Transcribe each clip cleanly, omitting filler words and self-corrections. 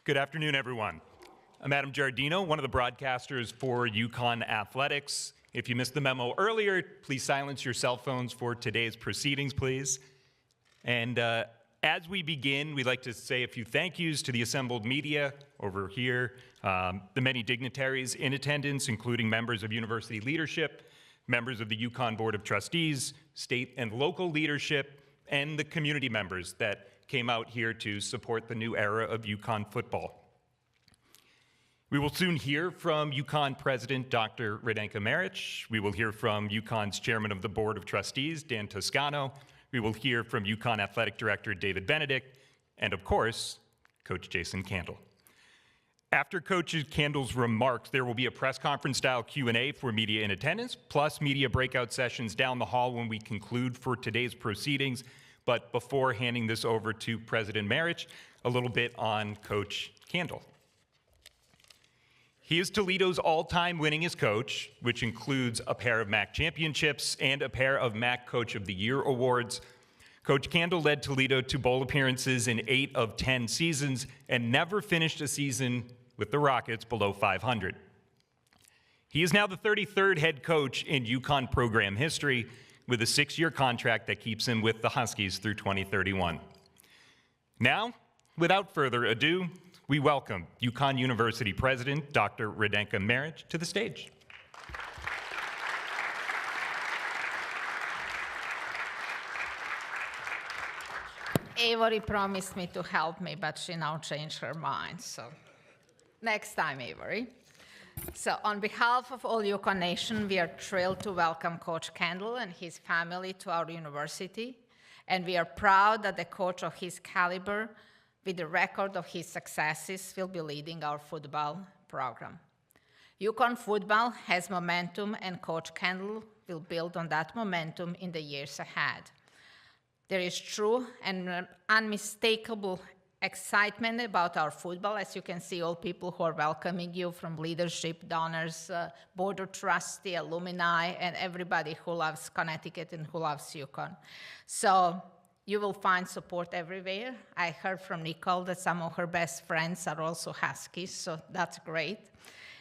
Good afternoon, everyone. I'm Adam Giardino, one of the broadcasters for UConn Athletics. If you missed the memo earlier, please silence your cell phones for today's proceedings, please. And as we begin, we'd like to say a few thank yous to the assembled media over here, the many dignitaries in attendance, including members of university leadership, members of the UConn Board of Trustees, state and local leadership, and the community members that came out here to support the new era of UConn football. We will soon hear from UConn President Dr. Radenka Maric. We will hear from UConn's Chairman of the Board of Trustees, Dan Toscano. We will hear from UConn Athletic Director David Benedict, and of course, Coach Jason Candle. After Coach Candle's remarks, there will be a press conference-style Q&A for media in attendance, plus media breakout sessions down the hall when we conclude for today's proceedings. But before handing this over to President Maric, a little bit on Coach Candle. He is Toledo's all-time winningest coach, which includes a pair of MAC championships and a pair of MAC Coach of the Year awards. Coach Candle led Toledo to bowl appearances in 8 of 10 seasons and never finished a season with the Rockets below 500. He is now the 33rd head coach in UConn program history, with a 6-year contract that keeps him with the Huskies through 2031. Now, without further ado, we welcome UConn University President Dr. Radenka Maric to the stage. Avery promised me to help me, but she now changed her mind, so next time, Avery. So on behalf of all UConn Nation, we are thrilled to welcome Coach Candle and his family to our university, and we are proud that a coach of his caliber, with the record of his successes, will be leading our football program. UConn football has momentum, and Coach Candle will build on that momentum in the years ahead. There is true and unmistakable excitement about our football. As you can see, all people who are welcoming you, from leadership, donors, board of trustee, alumni, and everybody who loves Connecticut and who loves UConn. So you will find support everywhere. I heard from Nicole that some of her best friends are also Huskies, so that's great.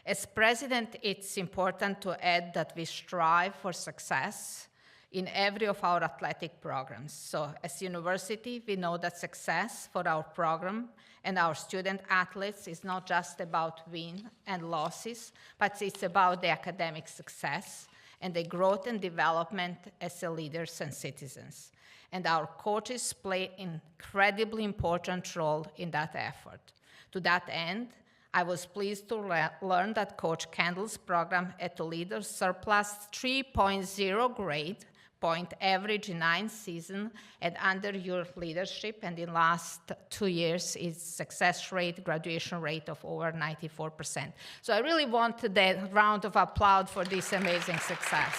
As president, it's important to add that we strive for success in every of our athletic programs. So as a university, we know that success for our program and our student athletes is not just about wins and losses, but it's about the academic success and the growth and development as leaders and citizens. And our coaches play an incredibly important role in that effort. To that end, I was pleased to learn that Coach Candle's program at Toledo surpassed 3.0 grade point average in 9 seasons, and under your leadership, and in last 2 years, its success rate, graduation rate of over 94%. So I really want that round of applause for this amazing success.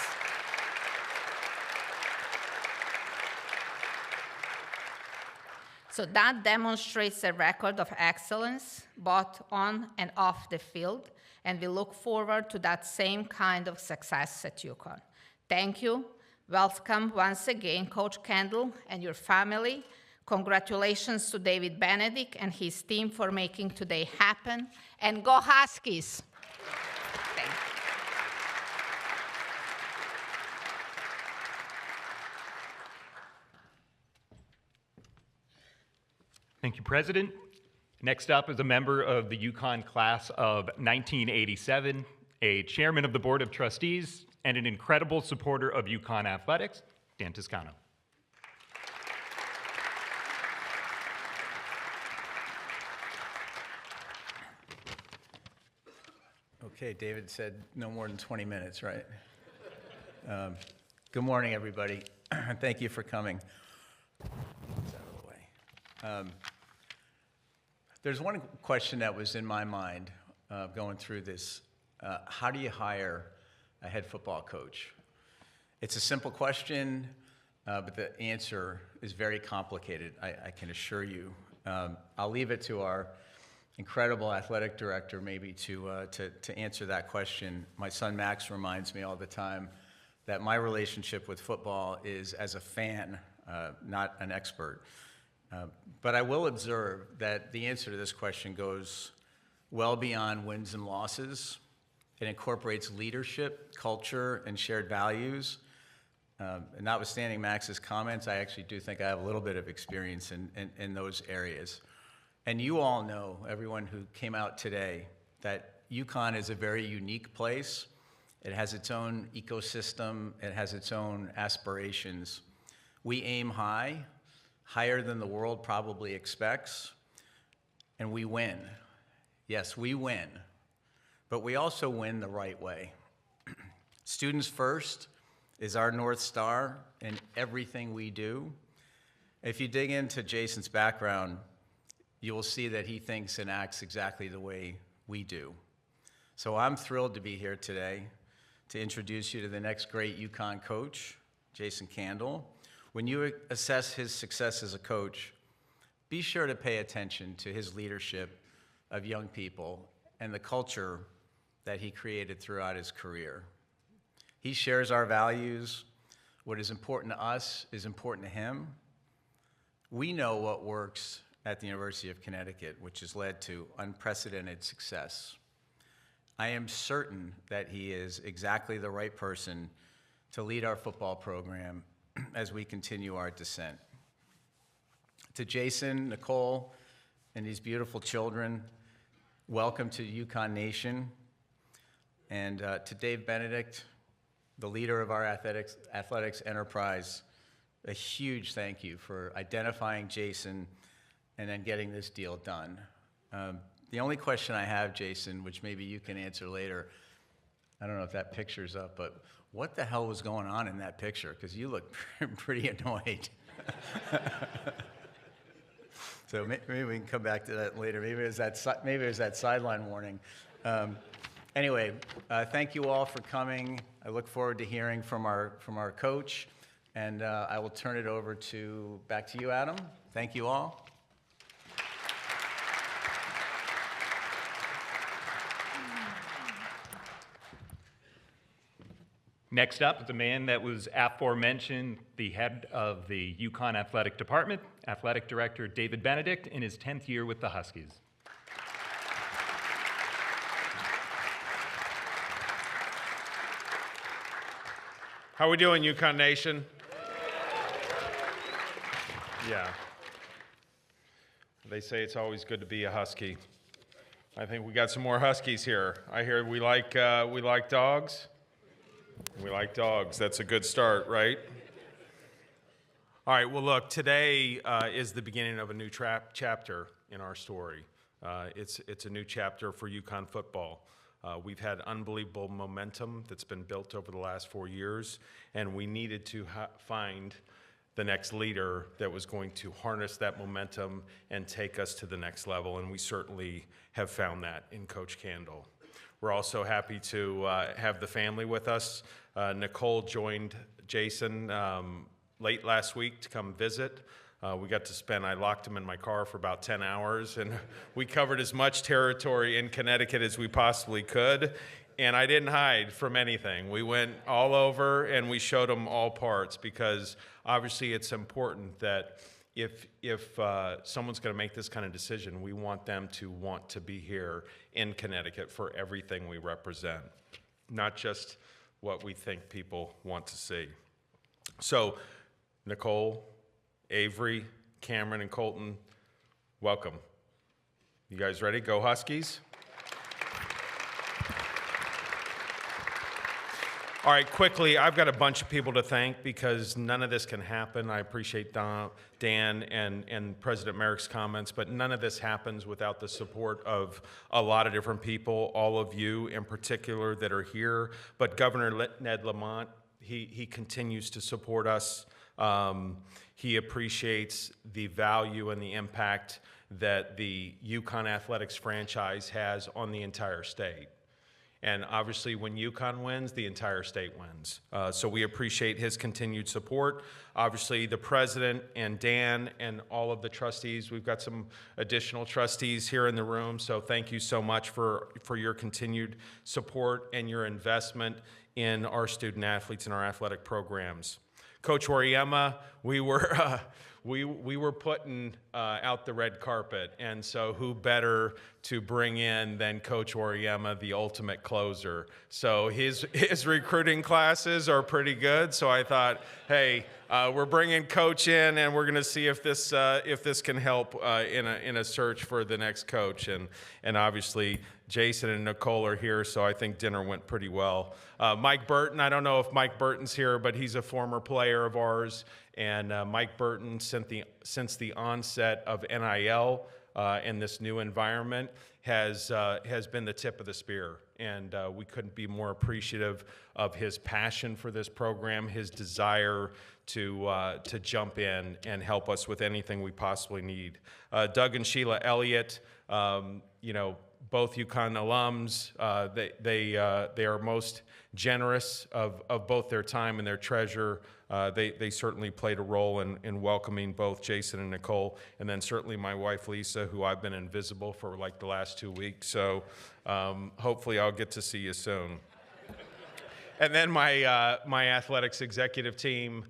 So that demonstrates a record of excellence, both on and off the field, and we look forward to that same kind of success at UConn. Thank you. Welcome once again, Coach Candle and your family. Congratulations to David Benedict and his team for making today happen. And go Huskies! Thank you. Thank you, President. Next up is a member of the UConn class of 1987, a chairman of the Board of Trustees, and an incredible supporter of UConn athletics, Dan Toscano. Okay, David said no more than 20 minutes, right? Good morning, everybody. Thank you for coming. Get this out of the way. There's one question that was in my mind going through this. How do you hire a head football coach? It's a simple question, but the answer is very complicated, I can assure you. I'll leave it to our incredible athletic director maybe to answer that question. My son Max reminds me all the time that my relationship with football is as a fan, not an expert. But I will observe that the answer to this question goes well beyond wins and losses. It incorporates leadership, culture, and shared values. And notwithstanding Max's comments, I actually do think I have a little bit of experience in those areas. And you all know, everyone who came out today, that UConn is a very unique place. It has its own ecosystem. It has its own aspirations. We aim high, higher than the world probably expects, and we win. Yes, we win, but we also win the right way. Students first is our North Star in everything we do. If you dig into Jason's background, you will see that he thinks and acts exactly the way we do. So I'm thrilled to be here today to introduce you to the next great UConn coach, Jason Candle. When you assess his success as a coach, be sure to pay attention to his leadership of young people and the culture that he created throughout his career. He shares our values. What is important to us is important to him. We know what works at the University of Connecticut, which has led to unprecedented success. I am certain that he is exactly the right person to lead our football program as we continue our descent. To Jason, Nicole, and these beautiful children, welcome to UConn Nation. And to Dave Benedict, the leader of our athletics enterprise, a huge thank you for identifying Jason and then getting this deal done. The only question I have, Jason, which maybe you can answer later, I don't know if that picture's up, but what the hell was going on in that picture? Because you look pretty annoyed. So maybe we can come back to that later. Maybe it was that sideline warning. Anyway, thank you all for coming. I look forward to hearing from our coach, and I will turn it over back to you, Adam. Thank you all. Next up, the man that was aforementioned, the head of the UConn Athletic Department, Athletic Director David Benedict, in his 10th year with the Huskies. How we doing, UConn Nation? Yeah. They say it's always good to be a Husky. I think we got some more Huskies here. I hear we like dogs. We like dogs. That's a good start, right? All right, well, look, today is the beginning of a new chapter in our story. It's a new chapter for UConn football. We've had unbelievable momentum that's been built over the last 4 years, and we needed to find the next leader that was going to harness that momentum and take us to the next level, and we certainly have found that in Coach Candle. We're also happy to have the family with us. Nicole joined Jason late last week to come visit. We got to spend, I locked him in my car for about 10 hours, and we covered as much territory in Connecticut as we possibly could, and I didn't hide from anything. We went all over, and we showed him all parts, because obviously it's important that if someone's going to make this kind of decision, we want them to want to be here in Connecticut for everything we represent, not just what we think people want to see. So, Nicole, Avery, Cameron, and Colton, welcome. You guys ready? Go Huskies. All right, quickly, I've got a bunch of people to thank because none of this can happen. I appreciate Dan and President Merrick's comments, but none of this happens without the support of a lot of different people, all of you in particular that are here. But Governor Ned Lamont, he continues to support us. He appreciates the value and the impact that the UConn athletics franchise has on the entire state. And obviously, when UConn wins, the entire state wins. So we appreciate his continued support. Obviously, the president and Dan and all of the trustees. We've got some additional trustees here in the room. So thank you so much for your continued support and your investment in our student athletes and our athletic programs. Coach Wariema, we we were putting out the red carpet, and so who better to bring in than Coach Oriema, the ultimate closer. So his recruiting classes are pretty good. So I thought, hey, we're bringing Coach in, and we're going to see if this can help in a search for the next coach. And obviously Jason and Nicole are here, so I think dinner went pretty well. Mike Burton, I don't know if Mike Burton's here, but he's a former player of ours. And Mike Burton, since the onset of NIL in this new environment, has been the tip of the spear. And we couldn't be more appreciative of his passion for this program, his desire to jump in and help us with anything we possibly need. Doug and Sheila Elliott, both UConn alums, they are most generous of both their time and their treasure. They certainly played a role in welcoming both Jason and Nicole, and then certainly my wife Lisa, who I've been invisible for like the last 2 weeks. So hopefully I'll get to see you soon. And then my athletics executive team,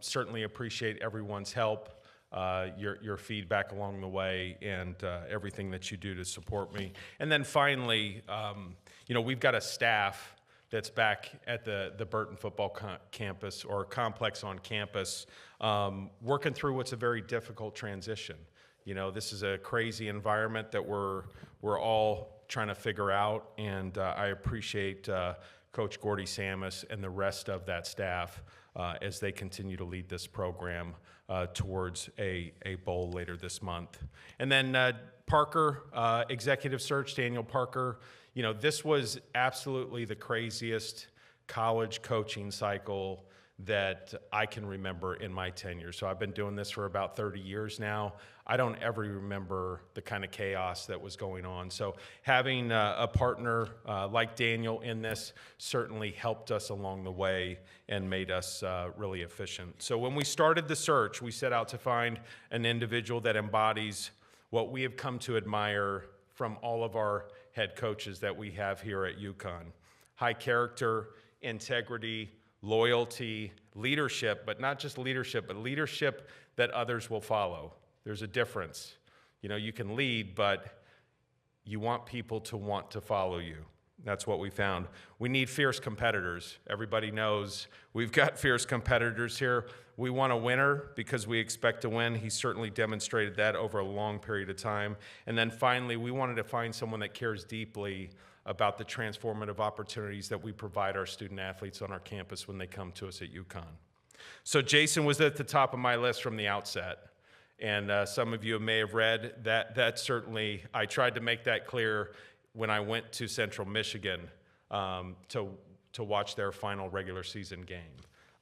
certainly appreciate everyone's help. Your feedback along the way, and everything that you do to support me. And then finally, we've got a staff that's back at the Burton football campus or complex on campus, working through what's a very difficult transition. This is a crazy environment that we're all trying to figure out, and I appreciate Coach Gordy Samus and the rest of that staff as they continue to lead this program towards a bowl later this month. And then Parker, executive search, Daniel Parker. This was absolutely the craziest college coaching cycle that I can remember in my tenure. So I've been doing this for about 30 years now. I don't ever remember the kind of chaos that was going on. So having a partner like Daniel in this certainly helped us along the way and made us really efficient. So when we started the search, we set out to find an individual that embodies what we have come to admire from all of our head coaches that we have here at UConn. High character, integrity, loyalty, leadership, but not just leadership, but leadership that others will follow. There's a difference. You can lead, but you want people to want to follow you. That's what we found. We need fierce competitors. Everybody knows we've got fierce competitors here. We want a winner because we expect to win. He certainly demonstrated that over a long period of time. And then finally, we wanted to find someone that cares deeply about the transformative opportunities that we provide our student athletes on our campus when they come to us at UConn. So Jason was at the top of my list from the outset. And some of you may have read that certainly, I tried to make that clear when I went to Central Michigan to watch their final regular season game.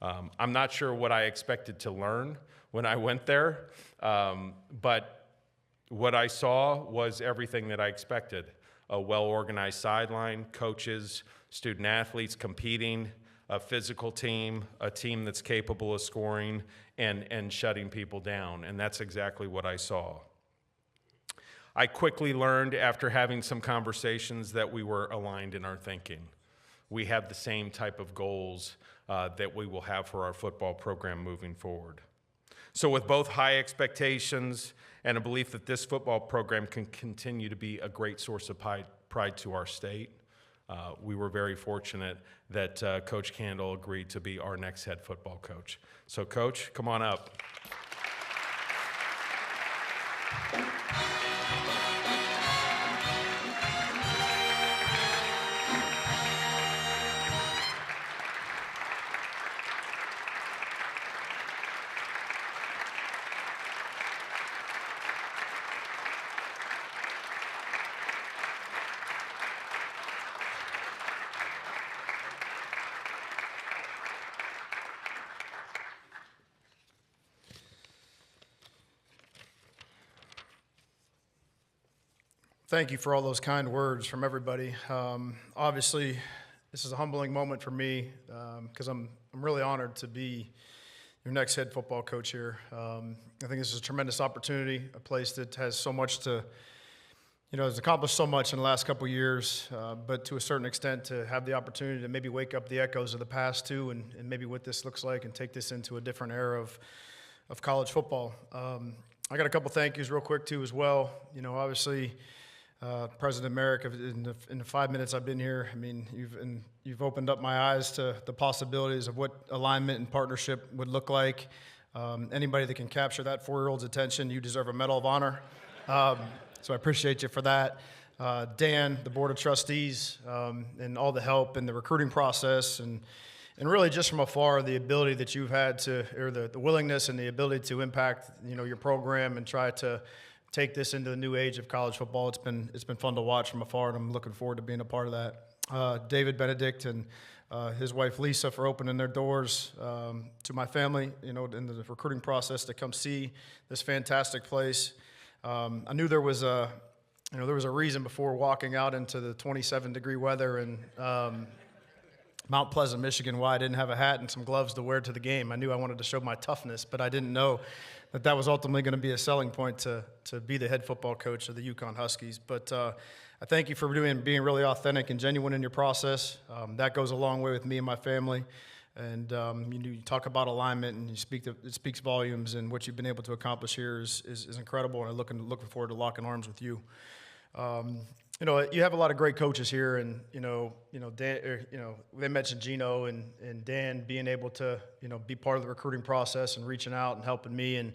I'm not sure what I expected to learn when I went there, but what I saw was everything that I expected. A well-organized sideline, coaches, student athletes competing, a physical team, a team that's capable of scoring and shutting people down, and that's exactly what I saw. I quickly learned after having some conversations that we were aligned in our thinking. We have the same type of goals that we will have for our football program moving forward. So with both high expectations and a belief that this football program can continue to be a great source of pride to our state, we were very fortunate that Coach Candle agreed to be our next head football coach. So Coach, come on up. Thank you for all those kind words from everybody. Obviously, this is a humbling moment for me because I'm really honored to be your next head football coach here. I think this is a tremendous opportunity, a place that has so much to, has accomplished so much in the last couple of years, but to a certain extent to have the opportunity to maybe wake up the echoes of the past too, and maybe what this looks like and take this into a different era of of college football. I got a couple thank yous real quick too as well. Obviously, President Merrick, in the 5 minutes I've been here, I mean, you've opened up my eyes to the possibilities of what alignment and partnership would look like. Anybody that can capture that 4-year-old's attention, you deserve a Medal of Honor. So I appreciate you for that. Dan, the Board of Trustees, and all the help in the recruiting process, and really just from afar, the ability that you've had to, or the willingness and the ability to impact, your program and try to take this into the new age of college football. It's been fun to watch from afar, and I'm looking forward to being a part of that. David Benedict and his wife Lisa for opening their doors to my family, in the recruiting process to come see this fantastic place. I knew there was a reason before walking out into the 27-degree weather in Mount Pleasant, Michigan, why I didn't have a hat and some gloves to wear to the game. I knew I wanted to show my toughness, but I didn't know that was ultimately going to be a selling point to be the head football coach of the UConn Huskies. But I thank you for being really authentic and genuine in your process. That goes a long way with me and my family. And you talk about alignment, and it speaks volumes, and what you've been able to accomplish here is incredible, and I'm looking forward to locking arms with you. You have a lot of great coaches here, and Dan, they mentioned Gino and Dan being able to be part of the recruiting process and reaching out and helping me, and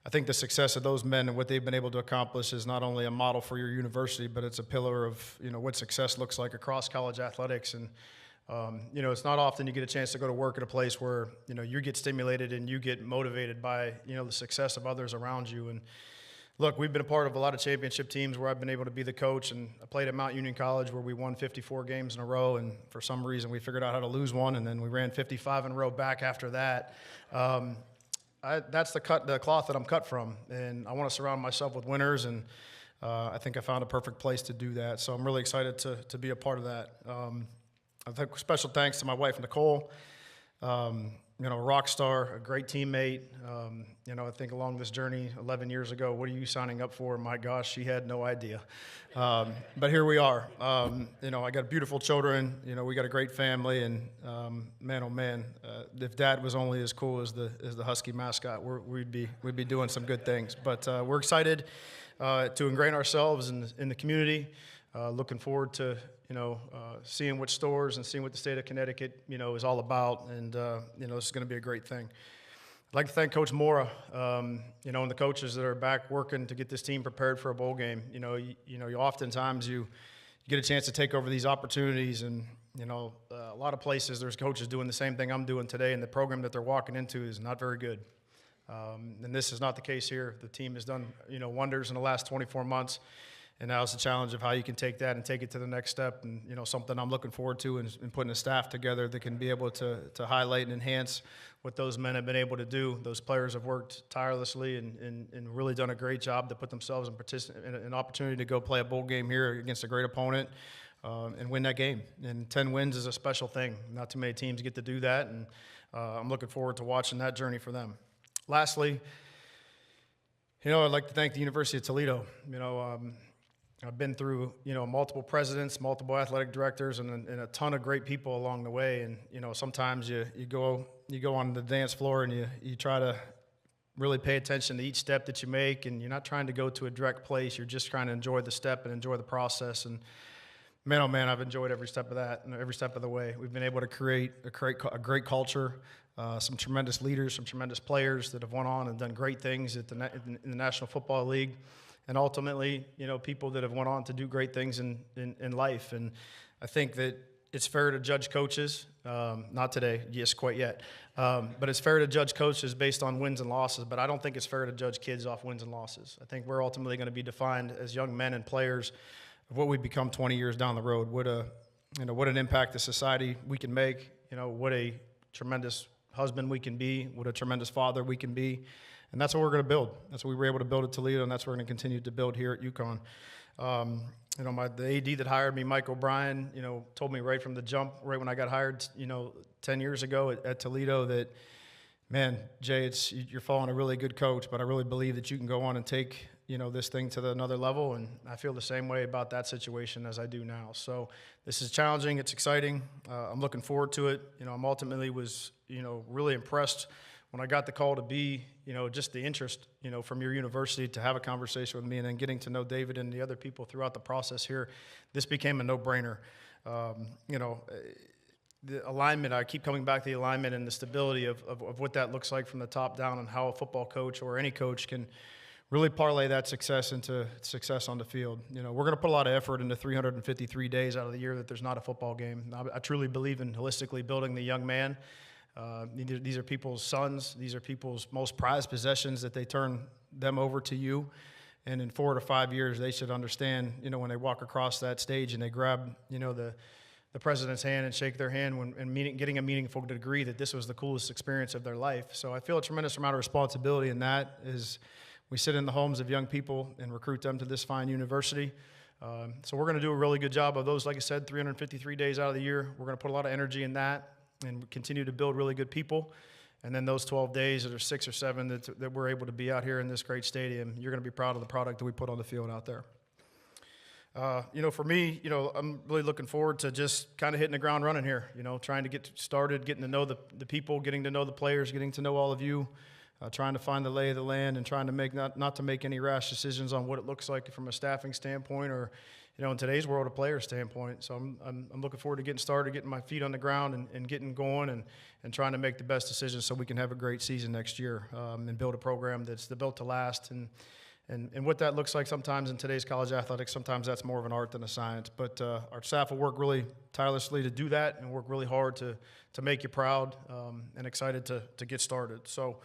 I think the success of those men and what they've been able to accomplish is not only a model for your university, but it's a pillar of what success looks like across college athletics. And it's not often you get a chance to go to work at a place where you get stimulated and you get motivated by the success of others around you. And look, we've been a part of a lot of championship teams where I've been able to be the coach, and I played at Mount Union College where we won 54 games in a row, and for some reason we figured out how to lose one, and then we ran 55 in a row back after that. That's the cloth that I'm cut from, and I want to surround myself with winners, and I think I found a perfect place to do that. So I'm really excited to be a part of that. I think special thanks to my wife Nicole. Rock star, a great teammate. I think along this journey 11 years ago, what are you signing up for? My gosh, she had no idea. But here we are. I got beautiful children. We got a great family, and man, oh man, if Dad was only as cool as the Husky mascot, we'd be doing some good things. But we're excited to ingrain ourselves in the community. Looking forward to seeing what stores and seeing what the state of Connecticut is all about, and this is going to be a great thing. I'd like to thank Coach Mora, and the coaches that are back working to get this team prepared for a bowl game. Oftentimes you get a chance to take over these opportunities, and a lot of places there's coaches doing the same thing I'm doing today, and the program that they're walking into is not very good. And this is not the case here. The team has done wonders in the last 24 months. And now it's the challenge of how you can take that and take it to the next step, and something I'm looking forward to, and putting a staff together that can be able to highlight and enhance what those men have been able to do. Those players have worked tirelessly and really done a great job to put themselves in an opportunity to go play a bowl game here against a great opponent and win that game. And 10 wins is a special thing. Not too many teams get to do that, and I'm looking forward to watching that journey for them. Lastly, I'd like to thank the University of Toledo. I've been through, multiple presidents, multiple athletic directors, and a ton of great people along the way. And, sometimes you go on the dance floor and you try to really pay attention to each step that you make, and you're not trying to go to a direct place. You're just trying to enjoy the step and enjoy the process. And man, oh man, I've enjoyed every step of that and every step of the way. We've been able to create a great culture, some tremendous leaders, some tremendous players that have went on and done great things in the National Football League. And ultimately, people that have went on to do great things in life. And I think that it's fair to judge coaches, not today, yes, quite yet, but it's fair to judge coaches based on wins and losses, but I don't think it's fair to judge kids off wins and losses. I think we're ultimately going to be defined as young men and players of what we become 20 years down the road, what an impact to society we can make, what a tremendous husband we can be, what a tremendous father we can be. And that's what we're going to build. That's what we were able to build at Toledo, and that's what we're going to continue to build here at UConn. The AD that hired me, Mike O'Brien, told me right from the jump, right when I got hired, 10 years ago at Toledo, that, man, Jay, you're following a really good coach, but I really believe that you can go on and take, this thing to another level, and I feel the same way about that situation as I do now. So this is challenging. It's exciting. I'm looking forward to it. I'm ultimately was, really impressed when I got the call to be, just the interest, from your university to have a conversation with me, and then getting to know David and the other people throughout the process here, this became a no-brainer. The alignment, I keep coming back to the alignment and the stability of what that looks like from the top down, and how a football coach or any coach can really parlay that success into success on the field. We're going to put a lot of effort into 353 days out of the year that there's not a football game. I truly believe in holistically building the young man. These are people's sons. These are people's most prized possessions, that they turn them over to you. And in 4 to 5 years, they should understand, when they walk across that stage and they grab, the president's hand and shake their hand getting a meaningful degree, that this was the coolest experience of their life. So I feel a tremendous amount of responsibility in that, as we sit in the homes of young people and recruit them to this fine university. So we're going to do a really good job of those, like I said, 353 days out of the year. We're going to put a lot of energy in that and continue to build really good people. And then those 12 days, or 6 or 7 that we're able to be out here in this great stadium, you're going to be proud of the product that we put on the field out there. For me, I'm really looking forward to just kind of hitting the ground running here, trying to get started, getting to know the people, getting to know the players, getting to know all of you, trying to find the lay of the land, and trying to make not to make any rash decisions on what it looks like from a staffing standpoint, or, in today's world, a player standpoint. So I'm looking forward to getting started, getting my feet on the ground and getting going, and trying to make the best decisions so we can have a great season next year, and build a program that's built to last. And what that looks like sometimes in today's college athletics, sometimes that's more of an art than a science. But our staff will work really tirelessly to do that, and work really hard to make you proud, and excited to get started. So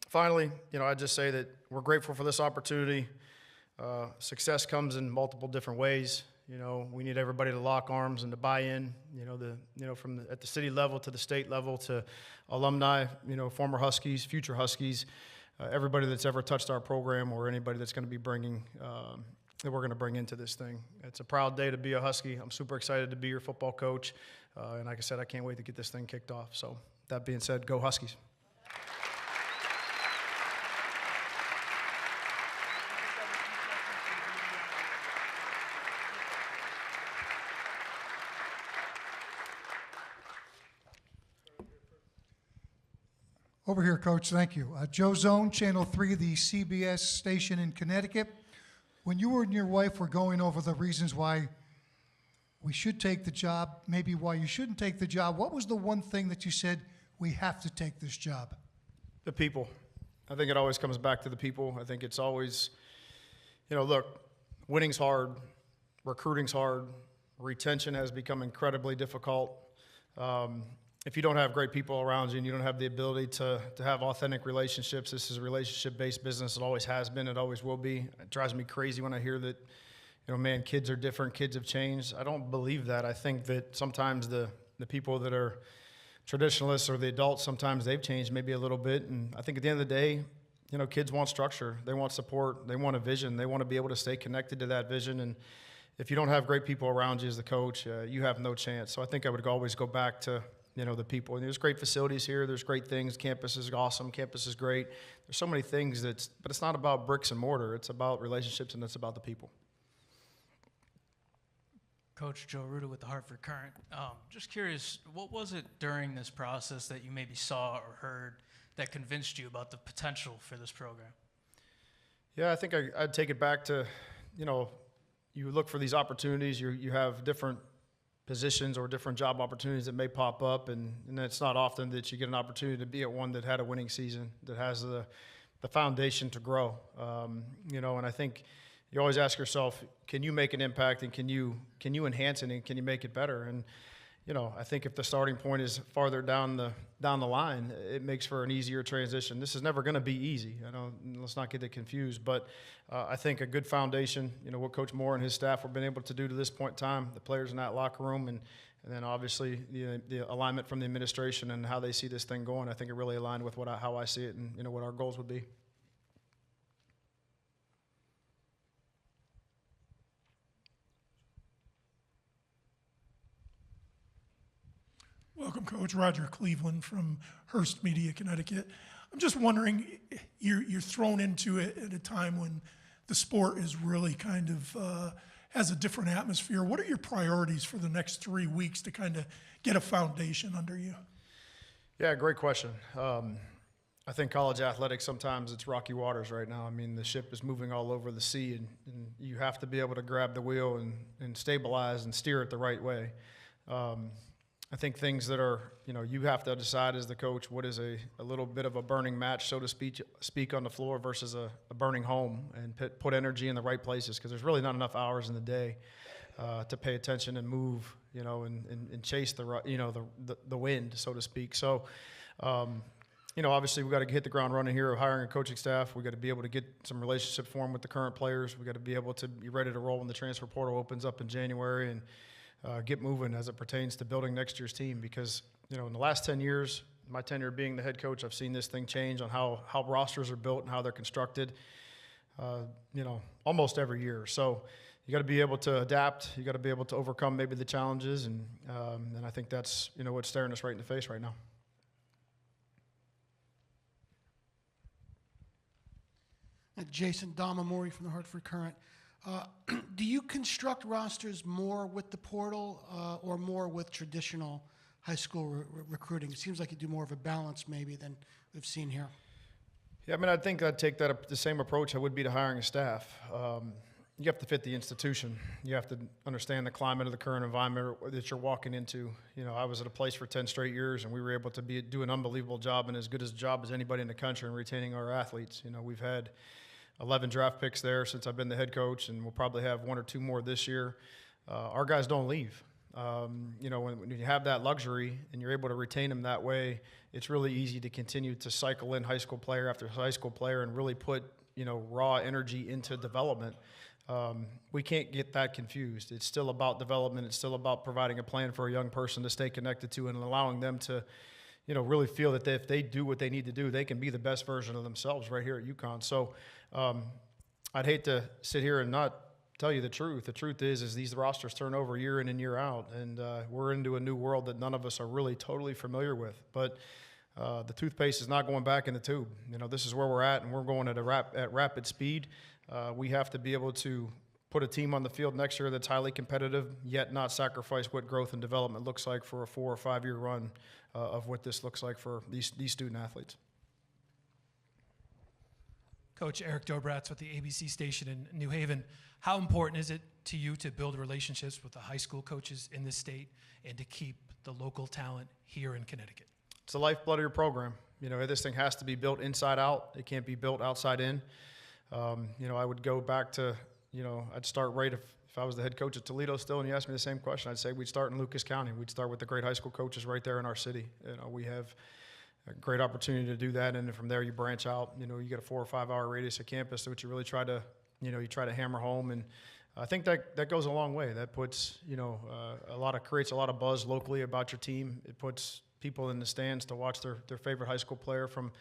finally, I just say that we're grateful for this opportunity. Success comes in multiple different ways. We need everybody to lock arms and to buy in, at the city level to the state level to alumni, former Huskies, future Huskies. Everybody that's ever touched our program, or anybody that's going to be bringing, that we're going to bring into this thing. It's a proud day to be a Husky. I'm super excited to be your football coach. And like I said, I can't wait to get this thing kicked off. So that being said, go Huskies. Over here, Coach, thank you. Joe Zone, Channel 3, the CBS station in Connecticut. When you and your wife were going over the reasons why we should take the job, maybe why you shouldn't take the job, what was the one thing that you said, we have to take this job? The people. I think it always comes back to the people. I think it's always, look, winning's hard, recruiting's hard, retention has become incredibly difficult. If you don't have great people around you, and you don't have the ability to have authentic relationships, this is a relationship-based business. It always has been. It always will be. It drives me crazy when I hear that, kids are different. Kids have changed. I don't believe that. I think that sometimes the people that are traditionalists, or the adults, sometimes they've changed maybe a little bit. And I think at the end of the day, kids want structure. They want support. They want a vision. They want to be able to stay connected to that vision. And if you don't have great people around you as the coach, you have no chance. So I think I would always go back to the people. And there's great facilities here. There's great things. Campus is awesome. Campus is great. There's so many things but it's not about bricks and mortar. It's about relationships, and it's about the people. Coach Joe Ruda with the Hartford Current. Just curious, what was it during this process that you maybe saw or heard that convinced you about the potential for this program? Yeah, I think I'd take it back to, you look for these opportunities. You have different positions or different job opportunities that may pop up, and it's not often that you get an opportunity to be at one that had a winning season, that has the foundation to grow. And I think you always ask yourself, can you make an impact, and can you enhance it, and can you make it better? And I think if the starting point is farther down the line, it makes for an easier transition. This is never going to be easy. Let's not get it confused. But I think a good foundation, what Coach Moore and his staff have been able to do to this point in time, the players in that locker room, and then obviously the alignment from the administration and how they see this thing going, I think it really aligned with how I see it, and what our goals would be. Welcome, Coach. Roger Cleveland from Hearst Media, Connecticut. I'm just wondering, you're thrown into it at a time when the sport is really kind of has a different atmosphere. What are your priorities for the next 3 weeks to kind of get a foundation under you? Yeah, great question. I think college athletics, sometimes it's rocky waters right now. I mean, the ship is moving all over the sea, and you have to be able to grab the wheel and stabilize and steer it the right way. I think things that are, you have to decide as the coach what is a little bit of a burning match, so to speak on the floor versus a burning home, and put energy in the right places, because there's really not enough hours in the day to pay attention and move, and chase the wind, so to speak. So, obviously we got to hit the ground running here of hiring a coaching staff. We got to be able to get some relationship formed with the current players. We got to be able to be ready to roll when the transfer portal opens up in January, and get moving as it pertains to building next year's team. Because, in the last 10 years, my tenure being the head coach, I've seen this thing change on how rosters are built and how they're constructed, almost every year. So you got to be able to adapt. You got to be able to overcome maybe the challenges, and I think that's, what's staring us right in the face right now. Jason Damamori from the Hartford Current. Do you construct rosters more with the portal or more with traditional high school recruiting? It seems like you do more of a balance maybe than we've seen here. Yeah, I mean, I think I'd take the same approach I would be to hiring a staff. You have to fit the institution. You have to understand the climate of the current environment that you're walking into. I was at a place for 10 straight years, and we were able to do an unbelievable job, and as good a job as anybody in the country in retaining our athletes. We've had 11 draft picks there since I've been the head coach, and we'll probably have 1 or 2 more this year. Our guys don't leave. When you have that luxury and you're able to retain them that way, it's really easy to continue to cycle in high school player after high school player and really put, raw energy into development. We can't get that confused. It's still about development. It's still about providing a plan for a young person to stay connected to and allowing them to, really feel that if they do what they need to do, they can be the best version of themselves right here at UConn. So I'd hate to sit here and not tell you the truth. The truth is these rosters turn over year in and year out, and we're into a new world that none of us are really totally familiar with. But the toothpaste is not going back in the tube. This is where we're at, and we're going at rapid speed. We have to be able to put a team on the field next year that's highly competitive, yet not sacrifice what growth and development looks like for a 4 or 5 year run of what this looks like for these student athletes. Coach Eric Dobratz with the ABC station in New Haven. How important is it to you to build relationships with the high school coaches in this state and to keep the local talent here in Connecticut? It's the lifeblood of your program. This thing has to be built inside out. It can't be built outside in. I would go back to, I'd start right if I was the head coach at Toledo still and you asked me the same question, I'd say we'd start in Lucas County. We'd start with the great high school coaches right there in our city. We have a great opportunity to do that, and then from there you branch out. You get a 4 or 5 hour radius of campus, which you really try to, you try to hammer home, and I think that goes a long way. That puts, creates a lot of buzz locally about your team. It puts people in the stands to watch their favorite high school player from,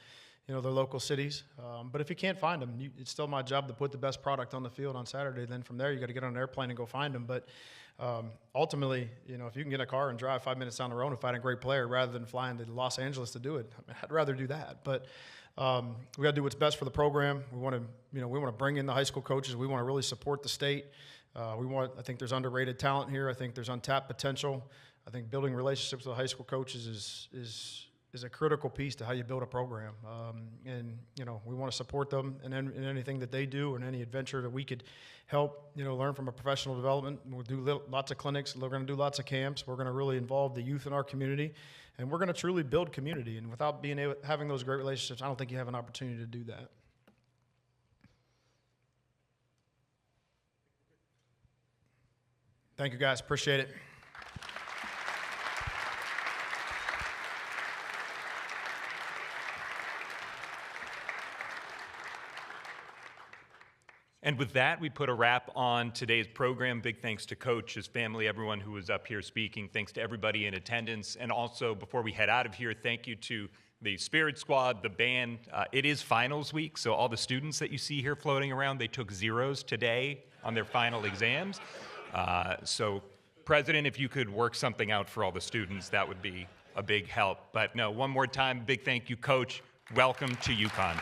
their local cities. But if you can't find them, it's still my job to put the best product on the field on Saturday. Then from there, you got to get on an airplane and go find them. But ultimately, if you can get a car and drive 5 minutes down the road and find a great player rather than flying to Los Angeles to do it, I'd rather do that. But we got to do what's best for the program. We want to bring in the high school coaches. We want to really support the state. I think there's underrated talent here. I think there's untapped potential. I think building relationships with high school coaches is a critical piece to how you build a program. And we want to support them in anything that they do and any adventure that we could help, learn from a professional development. We'll do lots of clinics. We're going to do lots of camps. We're going to really involve the youth in our community. And we're going to truly build community. And without having those great relationships, I don't think you have an opportunity to do that. Thank you, guys. Appreciate it. And with that, we put a wrap on today's program. Big thanks to Coach, his family, everyone who was up here speaking. Thanks to everybody in attendance. And also, before we head out of here, thank you to the Spirit Squad, the band. It is finals week, so all the students that you see here floating around, they took zeros today on their final exams. So, President, if you could work something out for all the students, that would be a big help. But no, one more time, big thank you, Coach. Welcome to UConn.